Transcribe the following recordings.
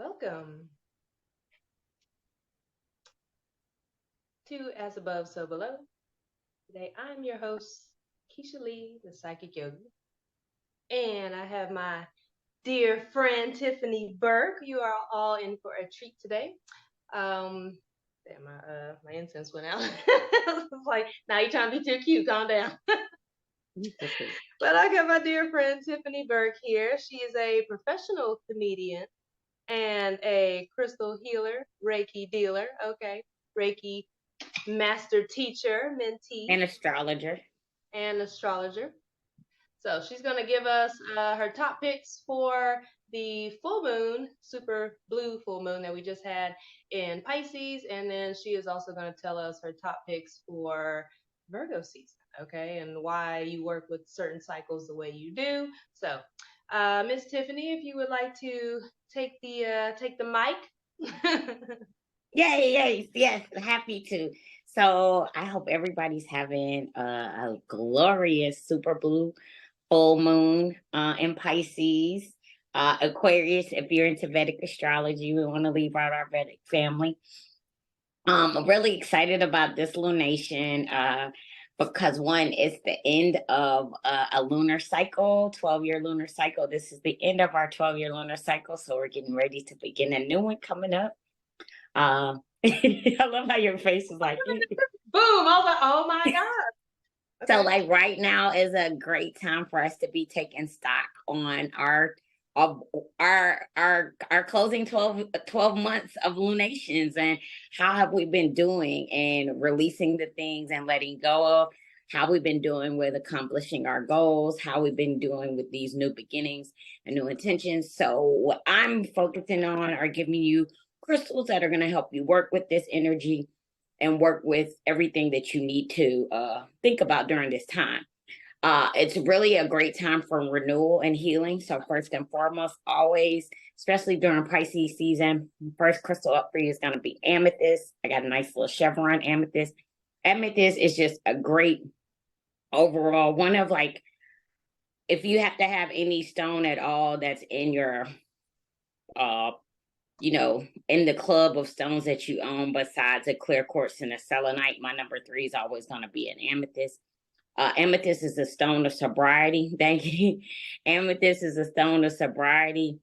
Welcome to As Above, So Below. Today I'm your host, Keisha Lee, the Psychic Yogi, and I have my dear friend Tiffany Burke. You are all in for a treat today. Um, Damn, my incense went out. It's like, now you're trying to be too cute. Calm down. But I got my dear friend Tiffany Burke here. She is a professional comedian and a crystal healer, Reiki dealer. Okay, Reiki master teacher, mentee, An astrologer. and astrologer. So she's going to give us her top picks for the full moon, super blue full moon that we just had in Pisces. And then she is also going to tell us her top picks for Virgo season, okay, and why you work with certain cycles the way you do. So, Miss Tiffany, if you would like to take the mic. Yay, yes, happy to. So I hope everybody's having a glorious super blue full moon in Pisces. Aquarius, if you're into Vedic astrology, we want to leave out our Vedic family. I'm really excited about this lunation because one, it's the end of a lunar cycle, 12-year lunar cycle. This is the end of our 12-year lunar cycle. So we're getting ready to begin a new one coming up. I love how your face is like, Boom! I was like, oh my God. so Okay. like right now is a great time for us to be taking stock on our of our closing 12 months of lunations, and how have we been doing and releasing the things and letting go of, how we've been doing with accomplishing our goals, how we've been doing with these new beginnings and new intentions. So what I'm focusing on are giving you crystals that are going to help you work with this energy and work with everything that you need to think about during this time. It's really a great time for renewal and healing. So first and foremost, always, especially during Pisces season, first crystal up for you is going to be amethyst. I got a nice little chevron amethyst. Amethyst is just a great overall one of, like, if you have to have any stone at all that's in your uh in the club of stones that you own, besides a clear quartz and a selenite, my number three is always going to be an amethyst. Amethyst is a stone of sobriety. Thank you. Amethyst is a stone of sobriety.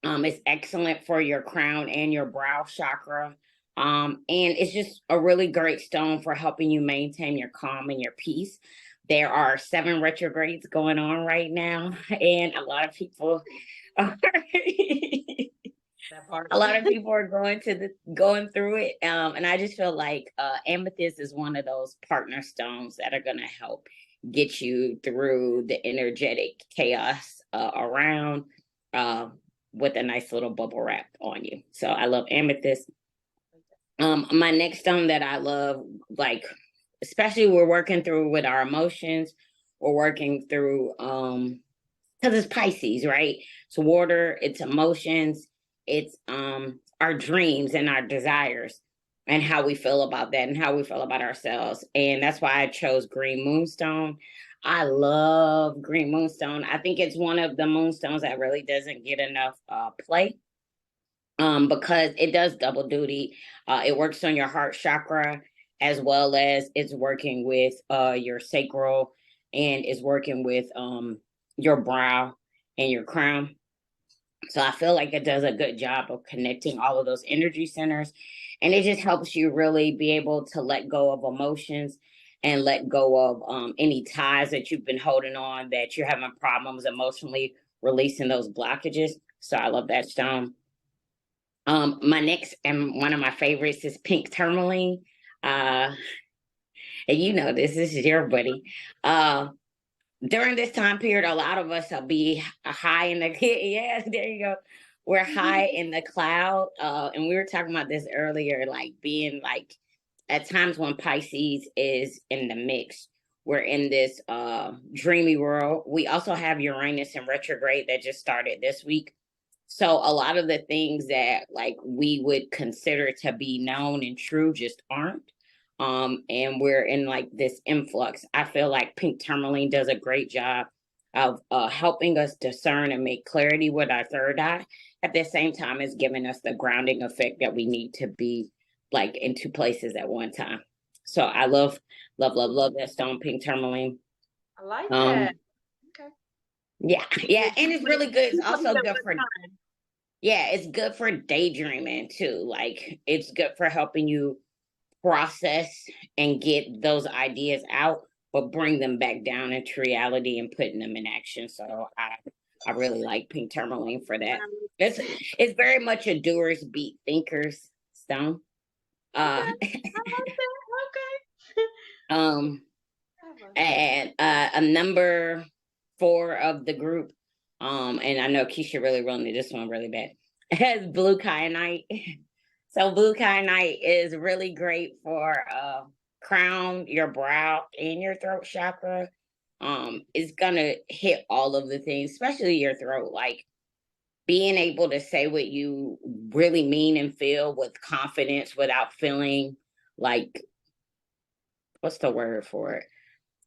It's excellent for your crown and your brow chakra. And it's just a really great stone for helping you maintain your calm and your peace. There are 7 retrogrades going on right now, and a lot of people are a lot of people are going through it, and I just feel like amethyst is one of those partner stones that are going to help get you through the energetic chaos around, with a nice little bubble wrap on you. So I love amethyst. My next stone that I love, like, especially we're working through with our emotions, we're working through because it's Pisces, right? It's water, it's emotions, it's our dreams and our desires, and how we feel about that and how we feel about ourselves. And that's why I chose green moonstone. I love green moonstone. I think it's one of the moonstones that really doesn't get enough play, because it does double duty. It works on your heart chakra, as well as it's working with your sacral, and is working with your brow and your crown. So I feel like it does a good job of connecting all of those energy centers. And it just helps you really be able to let go of emotions and let go of any ties that you've been holding on, that you're having problems emotionally releasing those blockages. So I love that stone. My next and one of my favorites is pink tourmaline. Uh, and this is your buddy. During this time period, a lot of us will be high in the yes, there you go. We're high in the cloud, and we were talking about this earlier, like being like at times when Pisces is in the mix. We're in this dreamy world. We also have Uranus in retrograde that just started this week. So a lot of the things that like we would consider to be known and true just aren't. And we're in like this influx. I feel like pink tourmaline does a great job of helping us discern and make clarity with our third eye, at the same time, it's giving us the grounding effect that we need to be like in two places at one time. So I love that stone, pink tourmaline. I like that. Um, Okay. yeah, yeah, and it's really good. It's Two also at good one for, time. yeah, it's good for daydreaming too. Like it's good for helping you process and get those ideas out, but bring them back down into reality and putting them in action. So I really like pink tourmaline for that. It's very much a doers beat thinkers stone. Okay. Uh I like that. Okay. um Have a- and a number 4 of the group. And I know Keisha really wanted this one really bad. It has blue kyanite. So blue kyanite is really great for crown, your brow, and your throat chakra. It's gonna hit all of the things, especially your throat, like being able to say what you really mean and feel with confidence without feeling like, what's the word for it?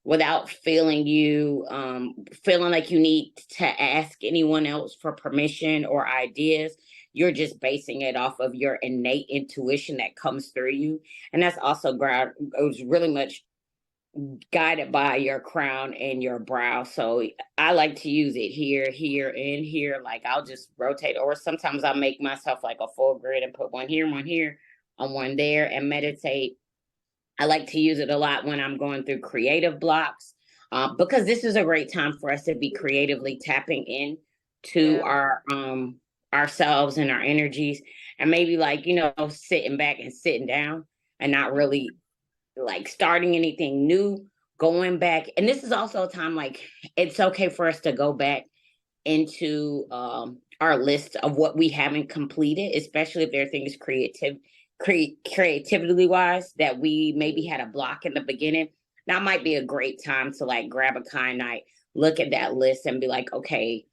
Without feeling like you need to ask anyone else for permission or ideas. You're just basing it off of your innate intuition that comes through you. And that's also it was really much guided by your crown and your brow. So I like to use it here, here, and here. Like I'll just rotate, or sometimes I'll make myself like a full grid and put one here, on one there, and meditate. I like to use it a lot when I'm going through creative blocks, because this is a great time for us to be creatively tapping in to Yeah. our ourselves and our energies, and maybe like sitting back and sitting down and not really like starting anything new, going back. And this is also a time like it's okay for us to go back into our list of what we haven't completed, especially if there are things creatively wise that we maybe had a block in the beginning. That might be a great time to like grab a kind night, look at that list, and be like, okay,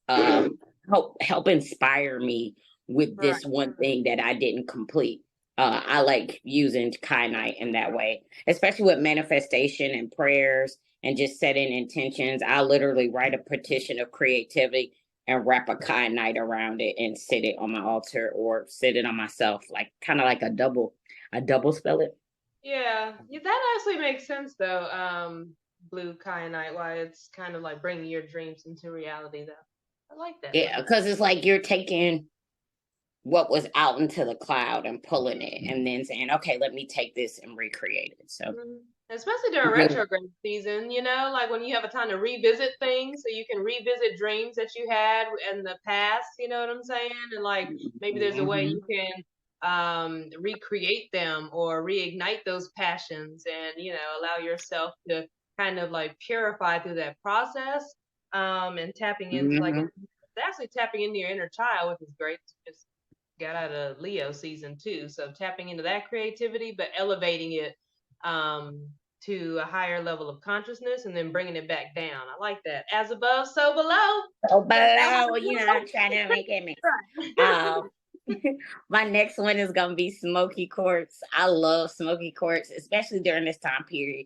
help inspire me with Right. this one thing that I didn't complete. I like using kyanite in that way, especially with manifestation and prayers and just setting intentions. I literally write a petition of creativity and wrap a kyanite around it and sit it on my altar or sit it on myself, like kind of like a double spell it. Yeah. Yeah, that actually makes sense though. Blue kyanite, why it's kind of like bringing your dreams into reality though. I like that Yeah, though. because it's like you're taking what was out into the cloud and pulling it and then saying, okay, let me take this and recreate it. So Mhm. Especially during retrograde season, like when you have a time to revisit things, so you can revisit dreams that you had in the past, you know what I'm saying? And like maybe there's a way mm-hmm. you can recreate them or reignite those passions and, allow yourself to kind of like purify through that process. And tapping into like Mm-hmm. actually tapping into your inner child, which is great. Just got out of Leo season too. So tapping into that creativity, but elevating it um, to a higher level of consciousness and then bringing it back down. I like that. As above, so below. So, That's but how I I'm trying to make it make. roll. Um, my next one is gonna be smoky quartz. I love smoky quartz, especially during this time period.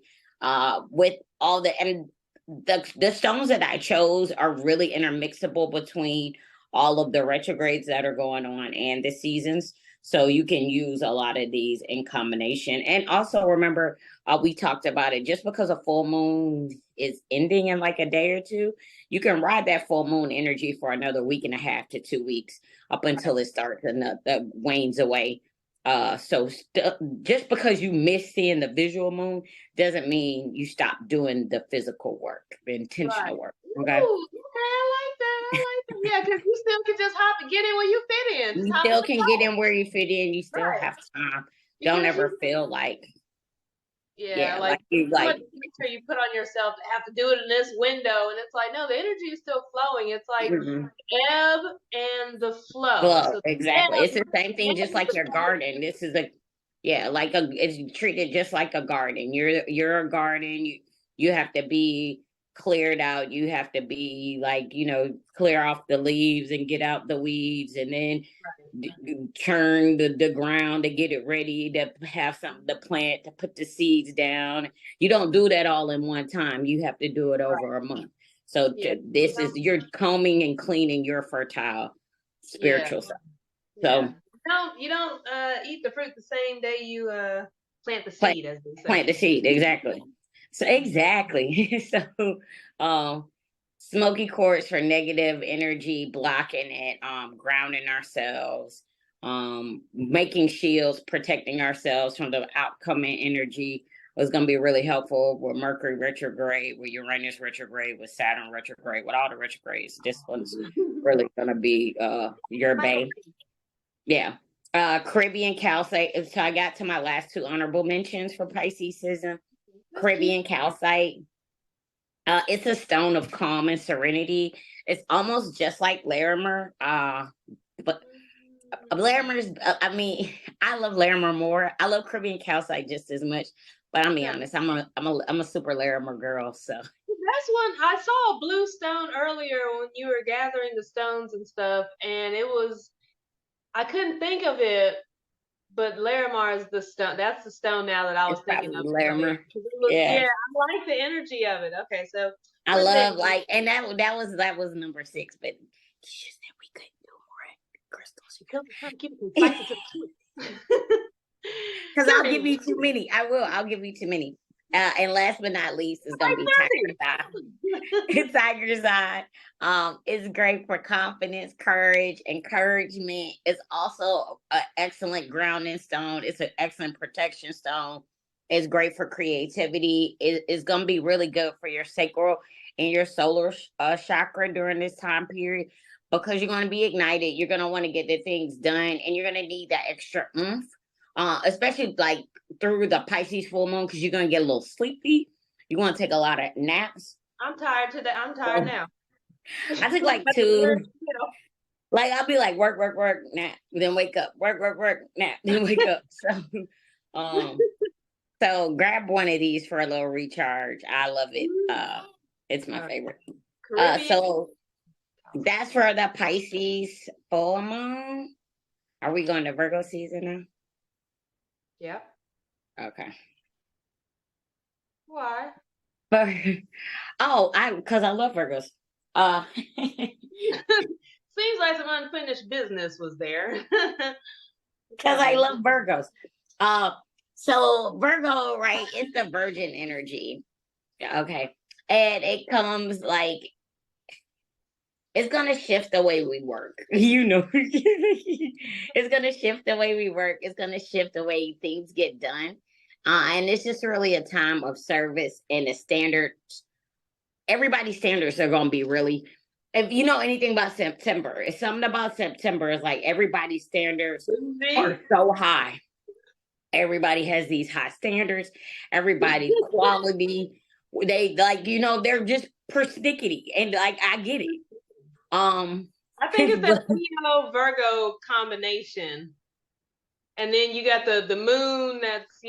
With all the stones that I chose are really intermixable between all of the retrogrades that are going on and the seasons. So you can use a lot of these in combination. And also remember, we talked about it. Just because a full moon is ending in like a day or two, you can ride that full moon energy for another week and a half to 2 weeks up until it starts and the wanes away. Just because you miss seeing the visual moon doesn't mean you stop doing the physical work, the Right. intentional work. Okay. Ooh, okay, I like that. I like that. Yeah, because you still can just hop and get in where you fit in. Just You hop in still the can get in where you fit in. You still right. have time. Don't Because ever feel like, yeah, yeah, like like you so much like pressure you put on yourself to have to do it in this window, and it's like no, the energy is still flowing. It's like mm-mm. ebb and the flow. Flow. So the Exactly. It's the same thing, just ebb like your garden. This is a yeah, like it's treated just like a garden. You're a garden. You have to be cleared out. You have to be like, clear off the leaves and get out the weeds and then churn the ground to get it ready to have something to plant, to put the seeds down. You don't do that all in one time. You have to do it right. over a month. So Yeah. this is you're combing and cleaning your fertile. Yeah. spiritual stuff. Yeah. So You don't eat the fruit the same day you plant the plant seed, as they plant the say. seed, exactly. So exactly. So smoky quartz for negative energy, blocking it, grounding ourselves, making shields, protecting ourselves from the outcoming energy was going to be really helpful with Mercury retrograde, with Uranus retrograde, with Saturn retrograde, with all the retrogrades. This one's really going to be your Like bay. Yeah. Caribbean calcite. So I got to my last two honorable mentions for Pisces season. that's cute. Caribbean calcite. It's a stone of calm and serenity. It's almost just like Larimer. But Larimer's, I mean, I love Larimer more. I love Caribbean calcite just as much. But I'll be Yeah. honest, I'm a super Larimer girl. So That's one I saw a blue stone earlier when you were gathering the stones and stuff, and it was I couldn't think of it, but Larimar is the stone. That's the stone now that I was it's thinking of probably earlier. Larimer. 'Cause it was, Yeah. yeah, I like the energy of it. Okay, so I we're there. love like, and that was number 6, but she just said we couldn't do more crystals. Trying to keep it concise to the point. Because I'll give Period. you too many. I will. I'll give you too many. And last but not least is gonna Like be Tiger's 30. Eye. Tiger's Eye. It's great for confidence, courage, encouragement. It's also an excellent grounding stone. It's an excellent protection stone. It's great for creativity. It's gonna be really good for your sacral and your solar chakra during this time period because you're gonna be ignited. You're gonna want to get the things done, and you're gonna need that extra oomph. Especially like through the Pisces full moon, because you're gonna get a little sleepy. You're gonna take a lot of naps. I'm tired today. I'm tired So now. I took like two. Like I'll be like work, work, work, nap, then wake up, work, work, work, nap, then wake up. Um, so grab one of these for a little recharge. I love it. It's my favorite. Caribbean. So that's for the Pisces full moon. Are we going to Virgo season Yep. now? Okay. Why? Because I love Virgos. Uh, Seems like some unfinished business was there. because I love Virgos. Uh, so Virgo, right? It's the Virgin energy. Okay, and it comes like it's gonna shift the way we work. It's gonna shift the way we work. It's gonna shift the way things get done. And it's just really a time of service and the standards. Everybody's standards are gonna be really. If you know anything about September, it's something about September is like everybody's standards are so high. Everybody has these high standards. Everybody's quality. They like, they're just persnickety. And like I get it. I think it's that Leo Virgo combination. And then you got the moon that's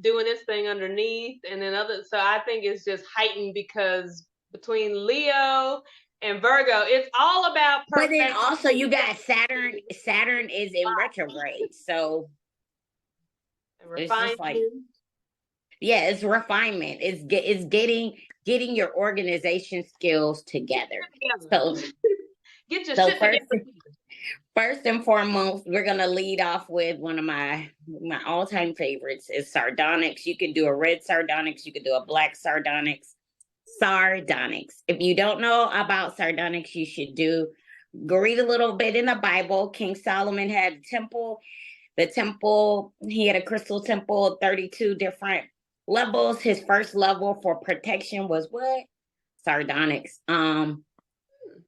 doing its thing underneath, and then so I think it's just heightened because between Leo and Virgo, it's all about but then perfection. also you got Saturn. Saturn is in retrograde. So And it's just like, refinement. yeah, it's refinement. It's getting your organization skills together. So Get your so shit together. first and foremost, we're gonna lead off with one of my all-time favorites is sardonyx. You can do a red sardonyx, you can do a black sardonyx. Sardonyx. If you don't know about sardonyx, you should go read a little bit in the Bible. King Solomon had a temple. The temple, he had a crystal temple, 32 different levels. His first level for protection was what? Sardonyx.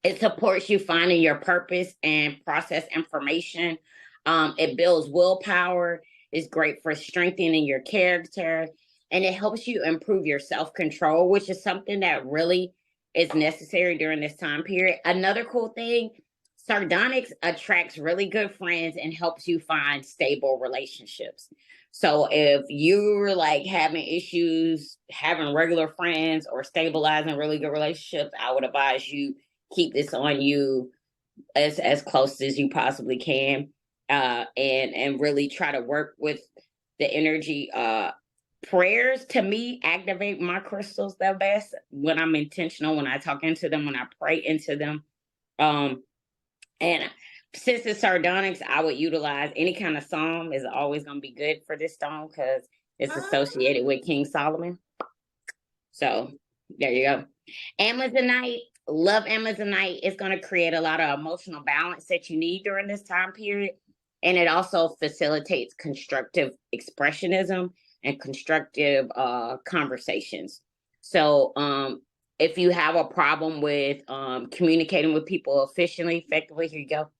It supports you finding your purpose and process information. It builds willpower. It's great for strengthening your character. And it helps you improve your self-control, which is something that really is necessary during this time period. Another cool thing, sardonyx attracts really good friends and helps you find stable relationships. So if you're like having issues having regular friends or stabilizing really good relationships, I would advise you keep this on you as close as you possibly can, and really try to work with the energy. Prayers to me activate my crystals the best when I'm intentional, when I talk into them, when I pray into them. And Since it's sardonyx, I would utilize any kind of psalm is always going to be good for this stone because it's associated with King Solomon. So there you go. Amazonite, love Amazonite. It's going to create a lot of emotional balance that you need during this time period. And it also facilitates constructive expressionism and constructive conversations. So if you have a problem with communicating with people efficiently, effectively, here you go.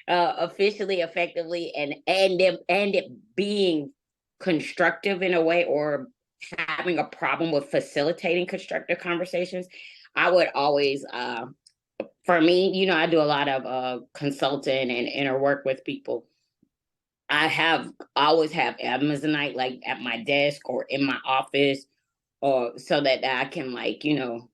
Officially, effectively, and it being constructive in a way, or having a problem with facilitating constructive conversations, I would always, for me, you know, I do a lot of consulting and inner work with people. I always have Amazonite like at my desk or in my office, or so that I can, like, you know,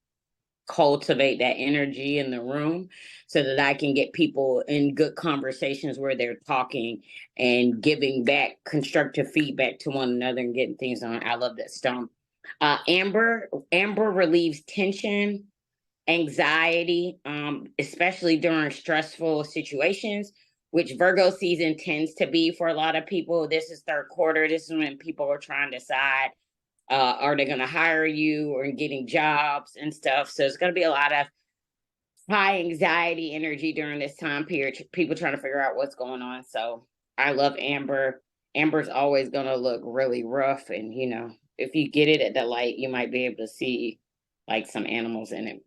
cultivate that energy in the room so that I can get people in good conversations where they're talking and giving back constructive feedback to one another and getting things on. I love that stone. Amber relieves tension, anxiety, especially during stressful situations, which Virgo season tends to be for a lot of people. This is third quarter. This is when people are trying to decide, are they going to hire you, or getting jobs and stuff. So it's going to be a lot of high anxiety energy during this time period. People trying to figure out what's going on. So I love Amber. Amber's always going to look really rough. And, you know, if you get it at the light, you might be able to see like some animals in it.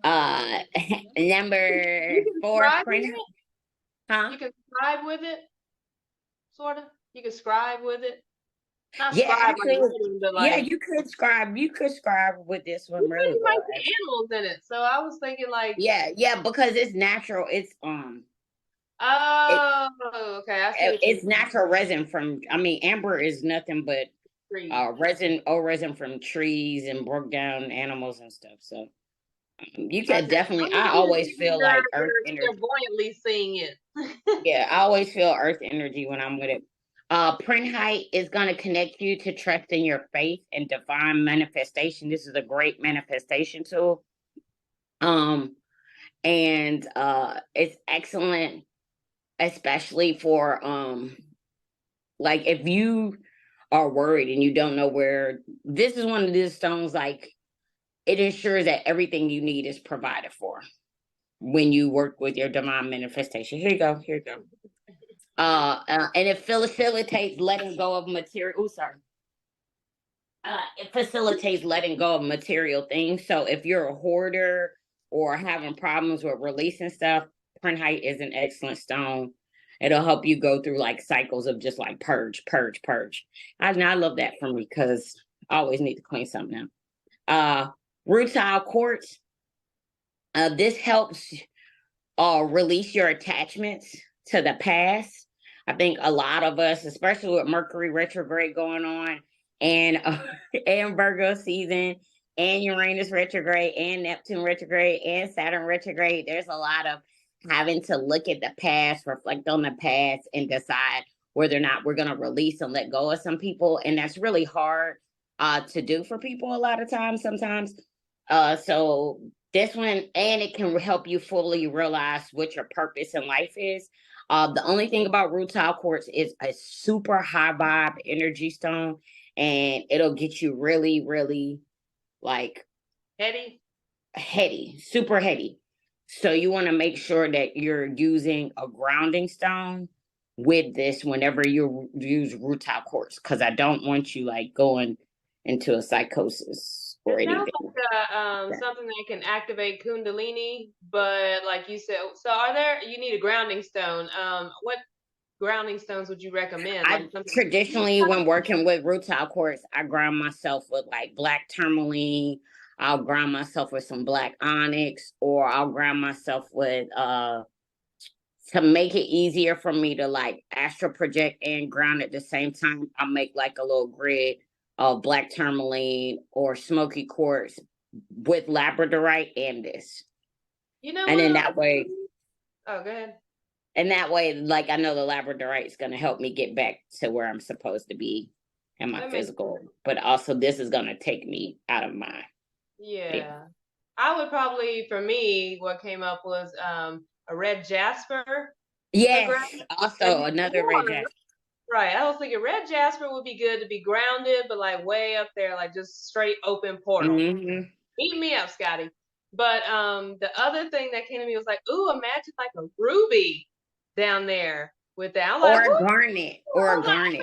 Uh, number 4, print. Huh? You can scribe with it, sort of. You can scribe with it. Not Yeah, scribe like actually, writing, but yeah, like you could scribe. You could scribe with this one you said really you might well. see animals in it. So I was thinking like, Yeah, because it's natural. oh, okay, I see what you It's mean. natural resin from. I mean, amber is nothing but Trees. resin from trees and broke down animals and stuff. So you could Okay. definitely. I always feel like earth You're energy. buoyantly seeing it. Yeah, I always feel earth energy when I'm with it. Print height is going to connect you to trust in your faith and divine manifestation. This is a great manifestation tool. And it's excellent, especially for like if you are worried and you don't know where. This is one of these stones, like it ensures that everything you need is provided for when you work with your divine manifestation. Here you go. And it facilitates letting go of material. Oh, sorry. It facilitates letting go of material things. So if you're a hoarder or having problems with releasing stuff, Printhite is an excellent stone. It'll help you go through like cycles of just like purge, purge, purge. I love that for me because I always need to clean something out. Rutile quartz. This helps release your attachments to the past. I think a lot of us, especially with Mercury retrograde going on, and and Virgo season, and Uranus retrograde, and Neptune retrograde, and Saturn retrograde, there's a lot of having to look at the past, reflect on the past, and decide whether or not we're going to release and let go of some people. And that's really hard to do for people a lot of times, sometimes. So this one, and it can help you fully realize what your purpose in life is. The only thing about rutile quartz is a super high vibe energy stone, and it'll get you really, really like heady, super heady. So you want to make sure that you're using a grounding stone with this whenever you use rutile quartz, because I don't want you like going into a psychosis or It sounds anything. like something that can activate Kundalini, but like you said, so are there? You need a grounding stone. What grounding stones would you recommend? Like I something. traditionally, when working with rutile quartz, I ground myself with like black tourmaline. I'll ground myself with some black onyx, or I'll ground myself with to make it easier for me to like astral project and ground at the same time. I'll make like a little grid of black tourmaline or smoky quartz with labradorite and this. You know And what? then that way, Oh, go ahead. like I know the labradorite is going to help me get back to where I'm supposed to be in my That makes physical, but also this is going to take me out of my. yeah. I would probably, for me, what came up was a red jasper Yes, ground. And also you another red want dress. right. I was thinking red jasper would be good to be grounded, but like way up there, like just straight open portal. Mm-hmm. Eat me up, Scotty. But the other thing that came to me was like, ooh, imagine like a ruby down there with that. I'm like, Or a whoo! garnet, or I a was like, garnet.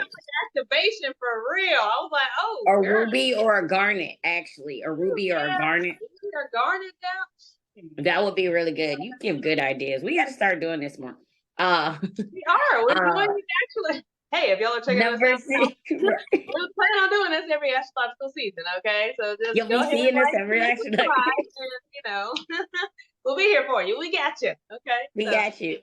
activation for real. I was like, oh, A girl, ruby or a garnet, actually. A ruby or a yeah, garnet. you're garnet down. That would be really good. You give good ideas. We got to start doing this more. Uh, We are. We're uh, doing it actually. Hey, if y'all are checking this number out, six. Right. we're planning on doing this every astrological season. Okay, so just You'll go be ahead, seeing this like, every comment, action. subscribe, and we'll be here for you. We got you. Okay, We so got you.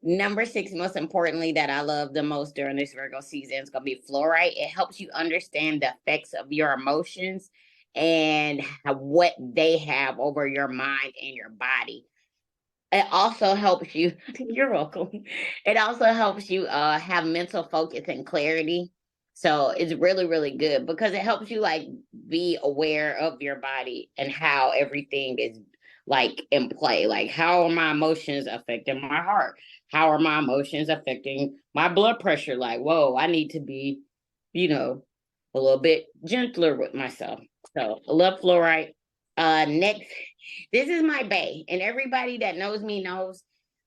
Number six, most importantly, that I love the most during this Virgo season is gonna be fluorite. It helps you understand the effects of your emotions and what they have over your mind and your body. It also helps you, you're welcome. It also helps you have mental focus and clarity. So it's really, really good because it helps you like be aware of your body and how everything is like in play. Like, how are my emotions affecting my heart? How are my emotions affecting my blood pressure? Like, whoa, I need to be, you know, a little bit gentler with myself. So I love fluorite. Next, this is my bae, and everybody that knows me knows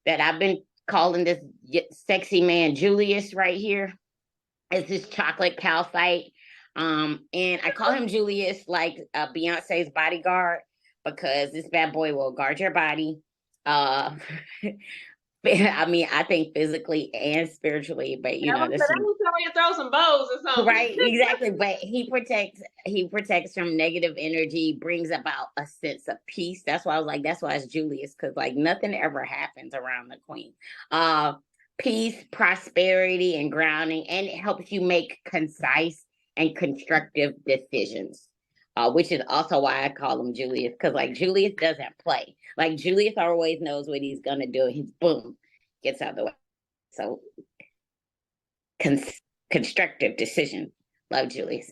that I've been calling this sexy man Julius right here. It's this chocolate calcite. And I call him Julius like Beyonce's bodyguard because this bad boy will guard your body. Uh, I mean, I think physically and spiritually, but yeah, this is I'm tell you to throw some bows or something. right, exactly. But he protects from negative energy, brings about a sense of peace. That's why I was like, that's why it's Julius, because like nothing ever happens around the queen. Uh Peace, prosperity, and grounding, and it helps you make concise and constructive decisions. Which is also why I call him Julius, because like Julius doesn't play. Like Julius always knows what he's gonna do. He's boom, gets out of the way. So constructive decision. Love Julius.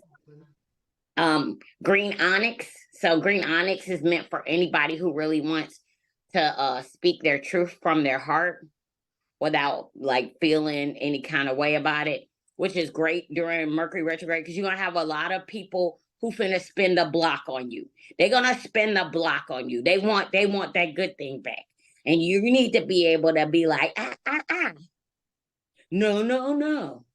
Green onyx. So green onyx is meant for anybody who really wants to speak their truth from their heart without like feeling any kind of way about it, which is great during Mercury retrograde because you're gonna have a lot of people who finna spin the block on you. They're gonna spin the block on you. They want that good thing back. And you need to be able to be like, no, no, no.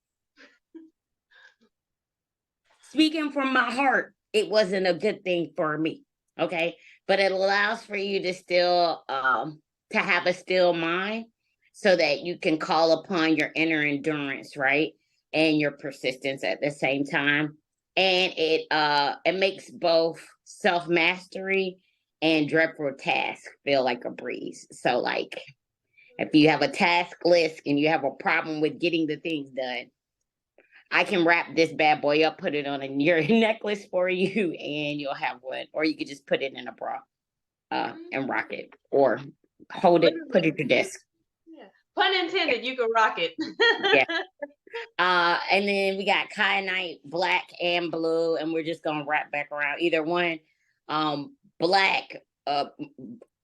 Speaking from my heart, it wasn't a good thing for me. Okay. But it allows for you to still to have a still mind so that you can call upon your inner endurance, right? And your persistence at the same time. And it makes both self-mastery and dreadful tasks feel like a breeze. So like if you have a task list and you have a problem with getting the things done, I can wrap this bad boy up, put it on a your necklace for you, and you'll have one. Or you could just put it in a bra and rock it, or hold it, put it to desk. Yeah. Pun intended, you can rock it. Yeah. And then we got kyanite, black and blue, and we're just gonna wrap back around either one. Black,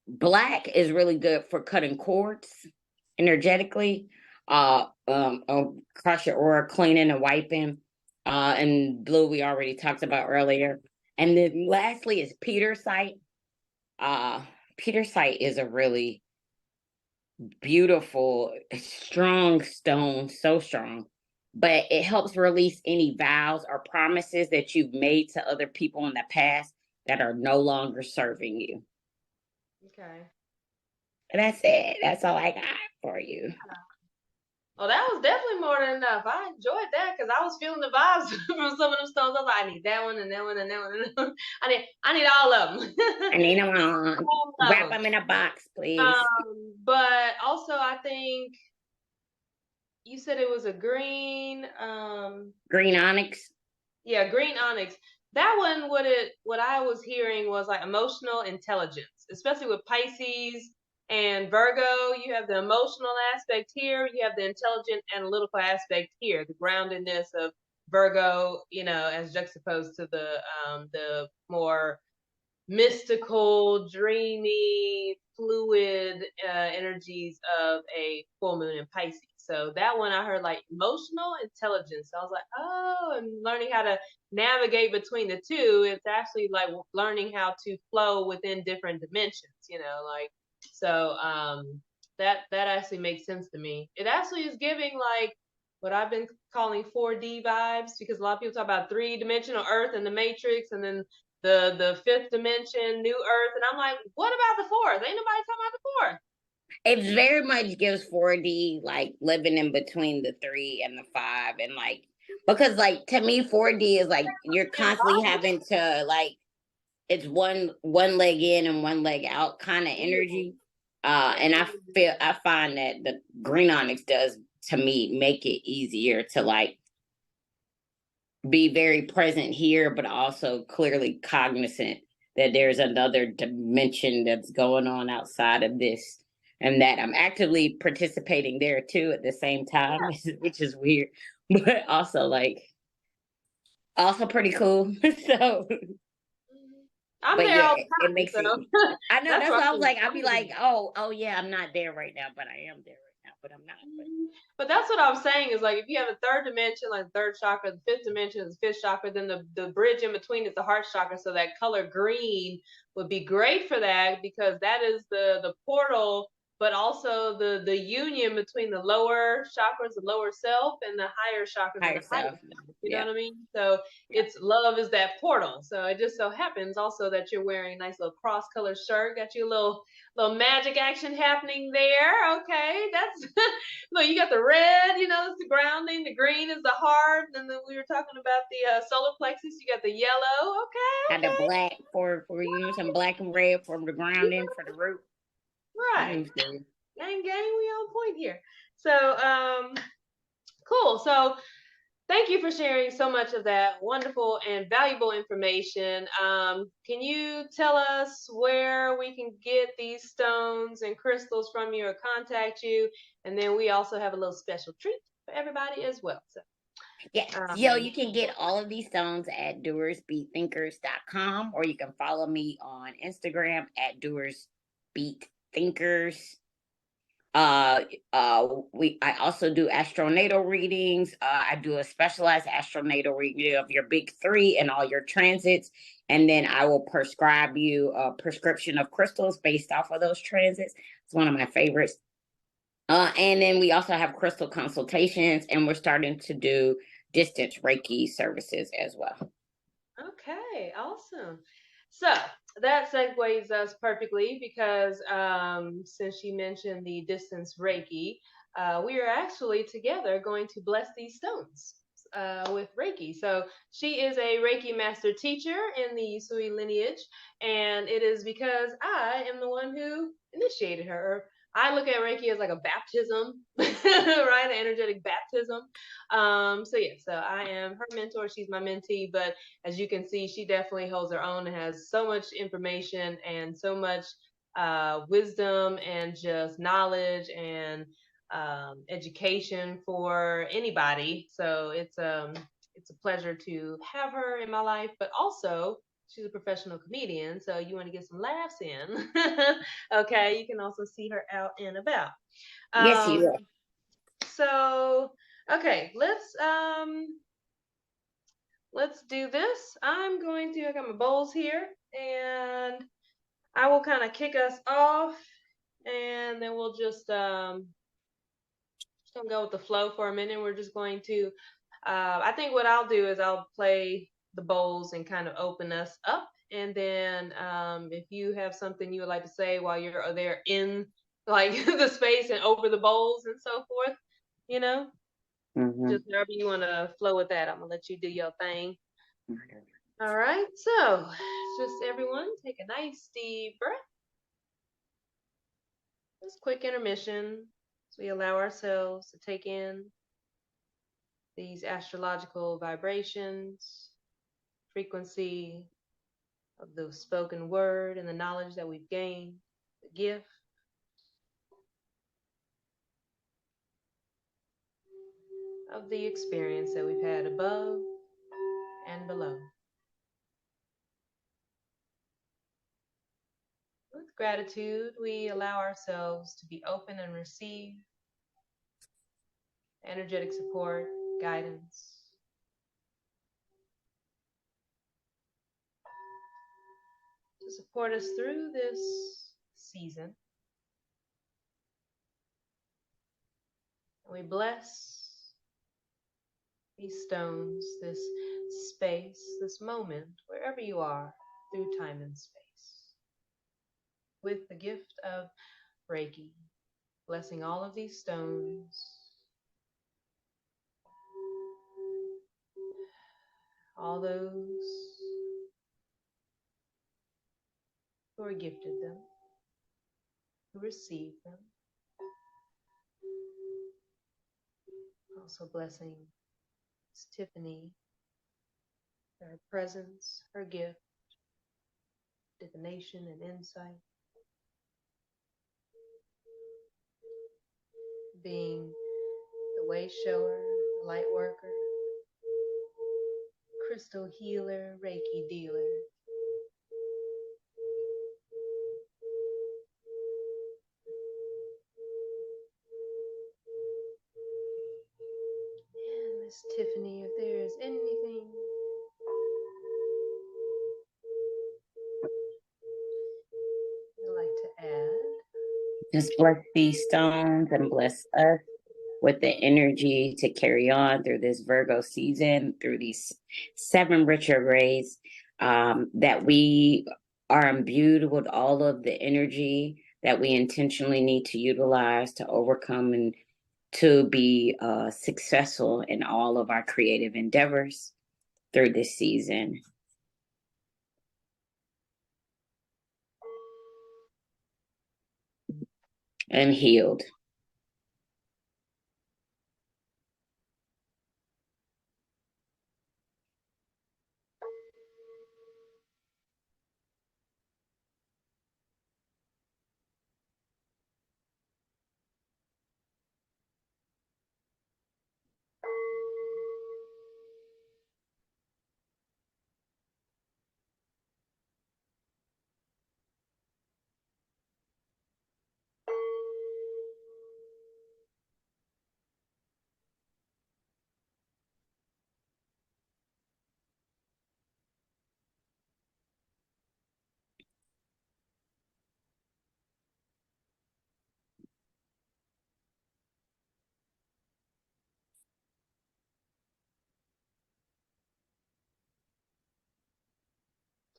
black is really good for cutting cords energetically. Crush it or cleaning and wiping. And blue we already talked about earlier. And then lastly is petersite. Uh, Petersite is a really beautiful, strong stone, so strong. But it helps release any vows or promises that you've made to other people in the past that are no longer serving you. Okay. And that's it. That's all I got for you. Well, that was definitely more than enough. I enjoyed that because I was feeling the vibes from some of them stones. I was like, I need that one and that one and that one. And that one. I need all of them. I need them on. All Wrap of them in a box, them. please. But also, I think you said it was a green. Green onyx. Yeah, green onyx. That one, what I was hearing was like emotional intelligence, especially with Pisces and Virgo. You have the emotional aspect here. You have the intelligent analytical aspect here. The groundedness of Virgo, as juxtaposed to the more mystical, dreamy, fluid energies of a full moon in Pisces. So that one I heard like emotional intelligence. So I was like, oh, and learning how to navigate between the two. It's actually like learning how to flow within different dimensions, like so that actually makes sense to me. It actually is giving like what I've been calling 4D vibes, because a lot of people talk about three-dimensional Earth and the Matrix, and then the fifth dimension, New Earth, and I'm like, what about the fourth? Ain't nobody talking about the fourth. It very much gives 4D, like living in between the 3 and the 5, and like, because like to me 4D is like you're constantly having to like, it's one leg in and one leg out kind of energy. And I find that the green onyx does, to me, make it easier to like be very present here, but also clearly cognizant that there's another dimension that's going on outside of this, and that I'm actively participating there too at the same time, which is weird, but also like also pretty cool. So, I'm but there yeah, all the it time, makes it. so I know that's that's why why I was I'm like, I'd be like, excited. oh yeah, I'm not there right now, but I am there right now, but I'm not. But that's what I'm saying is like if you have a third dimension, like the third chakra, the fifth dimension is the fifth chakra, then the bridge in between is the heart chakra. So that color green would be great for that, because that is the portal, but also the union between the lower chakras, the lower self, and the higher chakras and Higher the higher self. self. You know Yeah. what I mean? So Yeah. it's love is that portal. So it just so happens also that you're wearing a nice little cross color shirt, got you a little magic action happening there. Okay, that's look, you got the red, it's the grounding. The green is the heart. And then we were talking about the solar plexus. You got the yellow. Okay, Got the okay. black for you, some black and red for the grounding for the root. Right. Gang, gang, we on point here. So, cool. So, thank you for sharing so much of that wonderful and valuable information. Can you tell us where we can get these stones and crystals from you or contact you? And then we also have a little special treat for everybody as well. So, Yes. Yo, um, you can get all of these stones at doersbeatthinkers.com, or you can follow me on Instagram at doersbeatthinkers. Uh, I also do astronatal readings. I do a specialized astronatal reading of your big three and all your transits, and then I will prescribe you a prescription of crystals based off of those transits. It's one of my favorites. And then we also have crystal consultations, and we're starting to do distance Reiki services as well. Okay, awesome. So that segues us perfectly, because since she mentioned the distance Reiki, we are actually together going to bless these stones with Reiki. So she is a Reiki master teacher in the Usui lineage, and it is because I am the one who initiated her. I look at Reiki as like a baptism, right? An energetic baptism. So I am her mentor. She's my mentee, but as you can see, she definitely holds her own and has so much information and so much wisdom and just knowledge and education for anybody. So it's a pleasure to have her in my life, but also she's a professional comedian, so you want to get some laughs in. Okay, you can also see her out and about. Yes, you Um, are. so okay, let's do this. I got my bowls here, and I will kind of kick us off, and then we'll just gonna go with the flow for a minute. We're just going to, I think what I'll do is I'll play the bowls and kind of open us up. And then if you have something you would like to say while you're there in like the space and over the bowls and so forth, you know, Mm-hmm. just however you want to flow with that. I'm gonna let you do your thing. All right, so just everyone take a nice deep breath. Just quick intermission as we allow ourselves to take in these astrological vibrations, frequency of the spoken word and the knowledge that we've gained, the gift of the experience that we've had above and below. With gratitude, we allow ourselves to be open and receive energetic support, guidance, to support us through this season. We bless these stones, this space, this moment, wherever you are, through time and space, with the gift of Reiki, blessing all of these stones, all those who are gifted them, who receive them. Also blessing Tiffany, her presence, her gift, divination and insight, being the way shower, the light worker, crystal healer, Reiki dealer. And Miss Tiffany, if there is anything you'd like to add. Just bless these stones and bless us with the energy to carry on through this Virgo season, through these 7 retrogrades, that we are imbued with all of the energy that we intentionally need to utilize to overcome and to be successful in all of our creative endeavors through this season. And healed.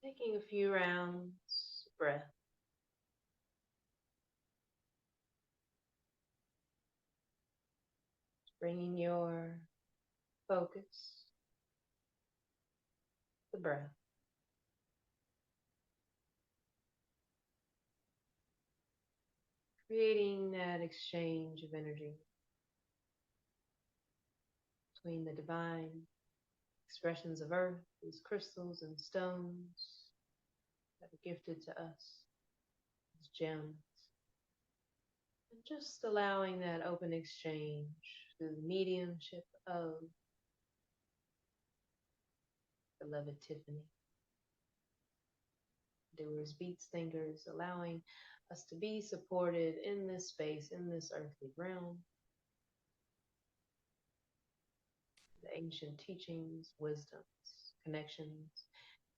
Taking a few rounds of breath. Bringing your focus to the breath. Creating that exchange of energy between the divine expressions of earth, these crystals and stones that are gifted to us as gems. And just allowing that open exchange through the mediumship of beloved Tiffany. Doers, beats, thinkers, allowing us to be supported in this space, in this earthly realm. The ancient teachings, wisdoms, connections,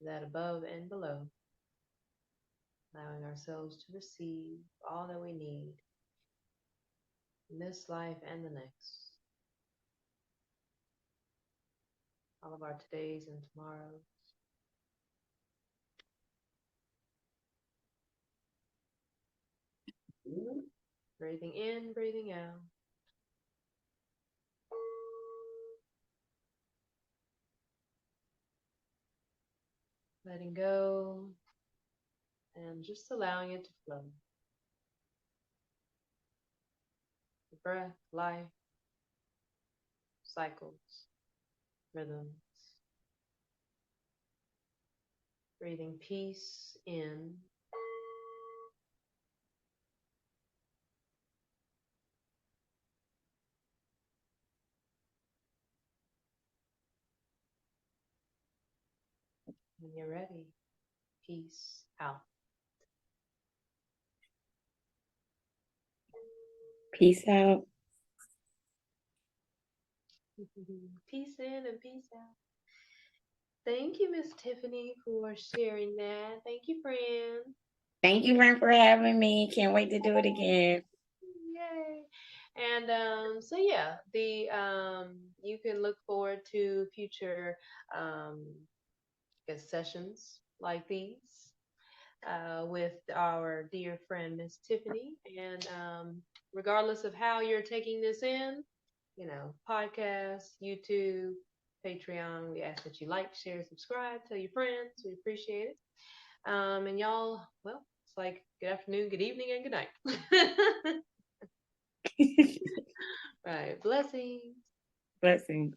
that above and below. Allowing ourselves to receive all that we need in this life and the next. All of our todays and tomorrows. Breathing in, breathing out. Letting go and just allowing it to flow. The breath, life, cycles, rhythms. Breathing peace in. When you're ready, peace out. Peace out. Peace in and peace out. Thank you, Miss Tiffany, for sharing that. Thank you, friend. Thank you, Ren, for having me. Can't wait to do it again. Yay. And so yeah, the you can look forward to future um, sessions like these with our dear friend Miss Tiffany. And regardless of how you're taking this in, podcast, YouTube, Patreon, we ask that you like, share, subscribe, tell your friends. We appreciate it. And y'all, well, it's like good afternoon, good evening, and good night. Right. Blessings. Blessings.